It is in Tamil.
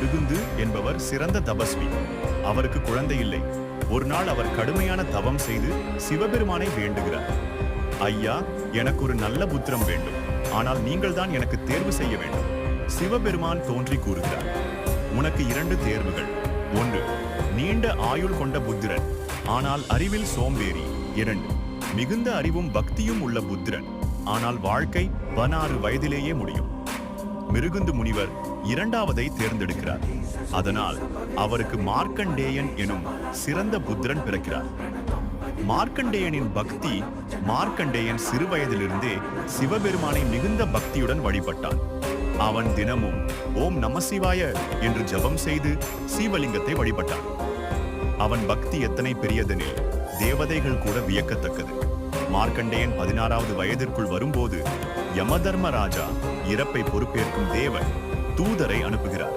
மிருகுந்து என்பவர் சிறந்த தபஸ்வி. அவருக்கு குழந்தை இல்லை. ஒரு நாள் அவர் கடுமையான தவம் செய்து சிவபெருமானை வேண்டுகிறார். ஐயா, எனக்கு ஒரு நல்ல புத்திரம் வேண்டும். ஆனால் நீங்கள் தான் எனக்கு தேர்வு செய்ய வேண்டும். சிவபெருமான் தோன்றி கூறுகிறார், உனக்கு 2 தேர்வுகள். 1, நீண்ட ஆயுள் கொண்ட புத்திரன், ஆனால் அறிவில் சோம்பேறி. 2, மிகுந்த அறிவும் பக்தியும் உள்ள புத்திரன், ஆனால் வாழ்க்கை 16 வயதிலேயே முடியும். மிருகுந்து முனிவர் 2வதை தேர்ந்தெடுக்கிறார். அதனால் அவருக்கு மார்க்கண்டேயன் எனும் சிறந்த புத்திரன் பிறக்கிறார். மார்க்கண்டேயனின் பக்தி, மார்க்கண்டேயன் சிறுவயதிலிருந்தே சிவபெருமானை மிகுந்த பக்தியுடன் வழிபட்டான். அவன் தினமும் ஓம் நமசிவாய என்று ஜபம் செய்து சிவலிங்கத்தை வழிபட்டான். அவன் பக்தி எத்தனை பெரியதெனில் தேவதைகள் கூட வியக்கத்தக்கது. மார்க்கண்டேயன் 16வது வயதிற்குள் வரும்போது யமதர்மராஜா இறப்பை பொறுப்பேற்கும் தேவன் தூதரை அனுப்புகிறார்.